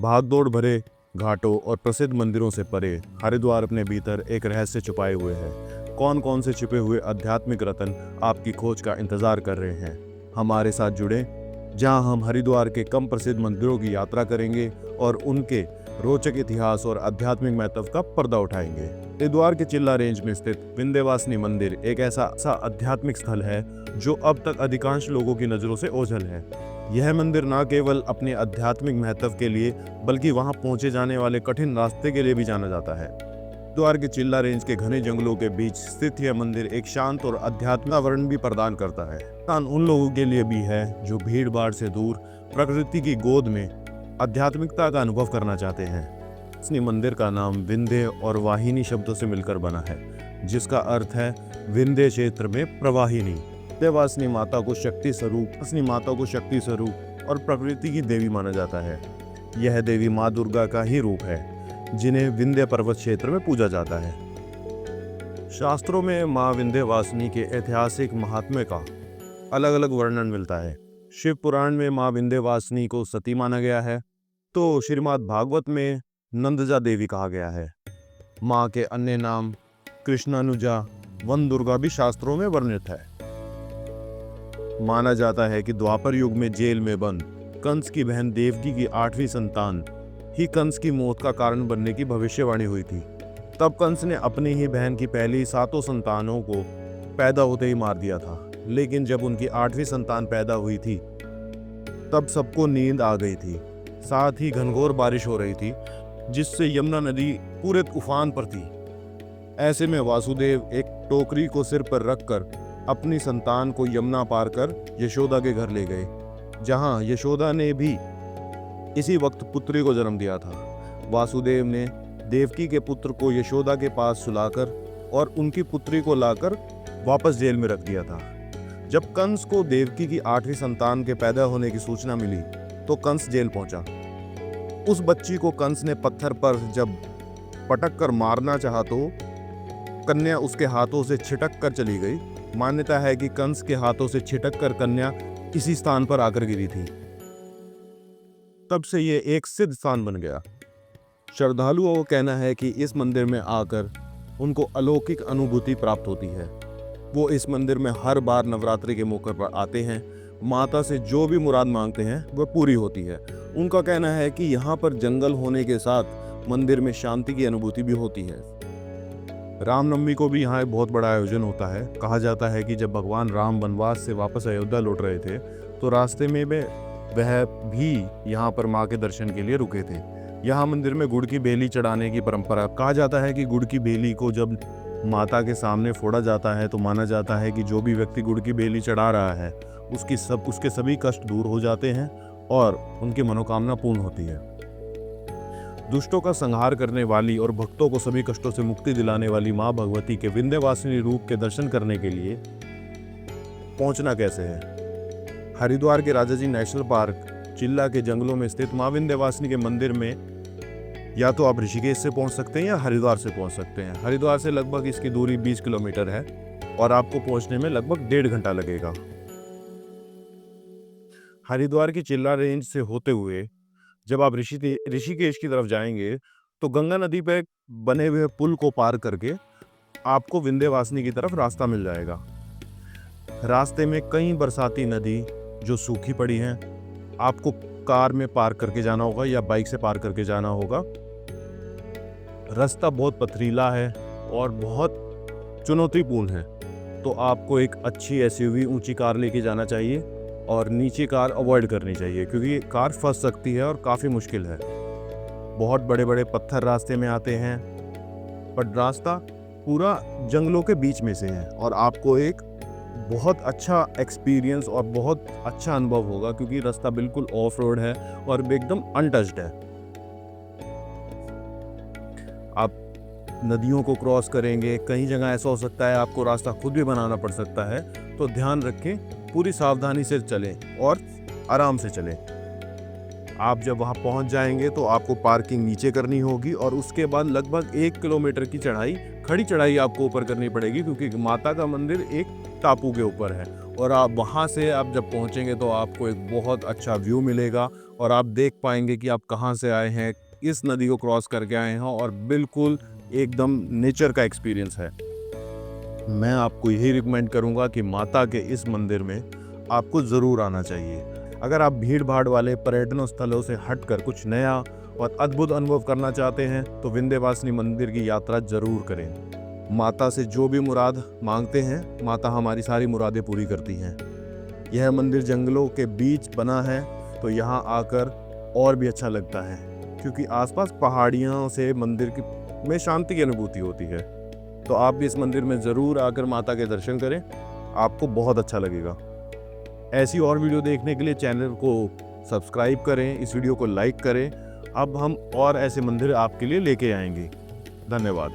भागदौड़ भरे घाटों और प्रसिद्ध मंदिरों से परे हरिद्वार अपने भीतर एक रहस्य छुपाए हुए है। कौन कौन से छिपे हुए आध्यात्मिक रत्न आपकी खोज का इंतजार कर रहे हैं? हमारे साथ जुड़े, जहां हम हरिद्वार के कम प्रसिद्ध मंदिरों की यात्रा करेंगे और उनके रोचक इतिहास और आध्यात्मिक महत्व का पर्दा उठाएंगे। हरिद्वार के चिल्ला रेंज में स्थित विंध्यवासिनी मंदिर एक ऐसा आध्यात्मिक स्थल है जो अब तक अधिकांश लोगों की नजरों से ओझल है। यह मंदिर न केवल अपने आध्यात्मिक महत्व के लिए बल्कि वहां पहुंचे जाने वाले कठिन रास्ते के लिए भी जाना जाता है। हरिद्वार के चिल्ला रेंज के घने जंगलों के बीच स्थित यह मंदिर एक शांत और आध्यात्मिक वातावरण भी प्रदान करता है। स्थान उन लोगों के लिए भी है जो भीड़ भाड़ से दूर प्रकृति की गोद में आध्यात्मिकता का अनुभव करना चाहते हैं। इस मंदिर का नाम विंध्य और वाहिनी शब्दों से मिलकर बना है, जिसका अर्थ है विंध्य क्षेत्र में प्रवाहिनी। विंध्यवासिनी माता को शक्ति स्वरूप और प्रकृति की देवी माना जाता है। यह देवी माँ दुर्गा का ही रूप है, जिन्हें विंध्य पर्वत क्षेत्र में पूजा जाता है। शास्त्रों में माँ विंध्यवासिनी के ऐतिहासिक महात्म्य का अलग अलग वर्णन मिलता है। शिव पुराण में माँ विंध्यवासिनी को सती माना गया है, तो श्रीमद् भागवत में नंदजा देवी कहा गया है। माँ के अन्य नाम कृष्णानुजा, वन दुर्गा भी शास्त्रों में वर्णित है। माना जाता है कि द्वापर युग में जेल में बंद कंस की बहन देवकी की 8वीं संतान ही कंस की मौत का कारण बनने की भविष्यवाणी हुई थी। तब कंस ने अपनी ही बहन की पहली 7 संतानों को पैदा होते ही मार दिया था। लेकिन जब उनकी 8वीं संतान पैदा हुई थी तब सबको नींद आ गई थी। साथ ही घनघोर बारिश हो रही थी, जिससे यमुना नदी पूरे उफान पर थी। ऐसे में वासुदेव एक टोकरी को सिर पर रखकर अपनी संतान को यमुना पार कर यशोदा के घर ले गए, जहां यशोदा ने भी इसी वक्त पुत्री को जन्म दिया था। वासुदेव ने देवकी के पुत्र को यशोदा के पास सुलाकर और उनकी पुत्री को लाकर वापस जेल में रख दिया था। जब कंस को देवकी की 8वीं संतान के पैदा होने की सूचना मिली तो कंस जेल पहुंचा। उस बच्ची को कंस ने पत्थर पर जब पटक कर मारना चाहा तो कन्या उसके हाथों से छिटक कर चली गई। मान्यता है कि कंस के हाथों से छिटक कर कन्या इसी स्थान पर आकर गिरी थी। तब से ये एक सिद्ध स्थान बन गया। श्रद्धालुओं का कहना है कि इस मंदिर में आकर उनको अलौकिक अनुभूति प्राप्त होती है। वो इस मंदिर में हर बार नवरात्रि के मौके पर आते हैं। माता से जो भी मुराद मांगते हैं वह पूरी होती है। उनका कहना है कि यहाँ पर जंगल होने के साथ मंदिर में शांति की अनुभूति भी होती है। रामनवमी को भी यहाँ एक बहुत बड़ा आयोजन होता है। कहा जाता है कि जब भगवान राम वनवास से वापस अयोध्या लौट रहे थे तो रास्ते में वह भी यहाँ पर माँ के दर्शन के लिए रुके थे। यहाँ मंदिर में गुड़ की बेली चढ़ाने की परंपरा। कहा जाता है कि गुड़ की बेली को जब माता के सामने फोड़ा जाता है तो माना जाता है कि जो भी व्यक्ति गुड़ की बेली चढ़ा रहा है उसके सभी कष्ट दूर हो जाते हैं और उनकी मनोकामना पूर्ण होती है। दुष्टों का संहार करने वाली और भक्तों को सभी कष्टों से मुक्ति दिलाने वाली माँ भगवती के विंध्यवासिनी रूप के दर्शन करने के लिए पहुंचना कैसे है? हरिद्वार के राजाजी नेशनल पार्क चिल्ला के जंगलों में स्थित माँ विंध्यवासिनी के मंदिर में या तो आप ऋषिकेश से पहुंच सकते हैं या हरिद्वार से पहुंच सकते हैं। हरिद्वार से लगभग इसकी दूरी 20 किलोमीटर है और आपको पहुंचने में लगभग 1.5 घंटा लगेगा। हरिद्वार की चिल्ला रेंज से होते हुए जब आप ऋषिकेश की तरफ जाएंगे तो गंगा नदी पर बने हुए पुल को पार करके आपको विंध्यवासिनी की तरफ रास्ता मिल जाएगा। रास्ते में कई बरसाती नदी जो सूखी पड़ी हैं, आपको कार में पार करके जाना होगा या बाइक से पार करके जाना होगा। रास्ता बहुत पथरीला है और बहुत चुनौतीपूर्ण है, तो आपको एक अच्छी एसयूवी ऊंची कार लेके जाना चाहिए और नीचे कार अवॉइड करनी चाहिए, क्योंकि कार फंस सकती है और काफ़ी मुश्किल है। बहुत बड़े बड़े पत्थर रास्ते में आते हैं, पर रास्ता पूरा जंगलों के बीच में से है और आपको एक बहुत अच्छा एक्सपीरियंस और बहुत अच्छा अनुभव होगा, क्योंकि रास्ता बिल्कुल ऑफ रोड है और एकदम अनटच्ड है। आप नदियों को क्रॉस करेंगे, कई जगह ऐसा हो सकता है आपको रास्ता खुद भी बनाना पड़ सकता है, तो ध्यान रखें, पूरी सावधानी से चलें और आराम से चलें। आप जब वहाँ पहुँच जाएंगे तो आपको पार्किंग नीचे करनी होगी और उसके बाद लगभग 1 किलोमीटर की चढ़ाई, खड़ी चढ़ाई आपको ऊपर करनी पड़ेगी, क्योंकि माता का मंदिर एक टापू के ऊपर है। और आप वहाँ से आप जब पहुँचेंगे तो आपको एक बहुत अच्छा व्यू मिलेगा और आप देख पाएंगे कि आप कहाँ से आए हैं, इस नदी को क्रॉस करके आए हैं और बिल्कुल एकदम नेचर का एक्सपीरियंस है। मैं आपको यही रिकमेंड करूंगा कि माता के इस मंदिर में आपको ज़रूर आना चाहिए। अगर आप भीड़ भाड़ वाले पर्यटन स्थलों से हटकर कुछ नया और अद्भुत अनुभव करना चाहते हैं तो विंध्यवासिनी मंदिर की यात्रा ज़रूर करें। माता से जो भी मुराद मांगते हैं, माता हमारी सारी मुरादें पूरी करती हैं। यह मंदिर जंगलों के बीच बना है तो यहाँ आकर और भी अच्छा लगता है, क्योंकि आसपास पहाड़ियों से मंदिर में शांति की अनुभूति होती है। तो आप भी इस मंदिर में ज़रूर आकर माता के दर्शन करें, आपको बहुत अच्छा लगेगा। ऐसी और वीडियो देखने के लिए चैनल को सब्सक्राइब करें, इस वीडियो को लाइक करें। अब हम और ऐसे मंदिर आपके लिए लेके आएंगे। धन्यवाद।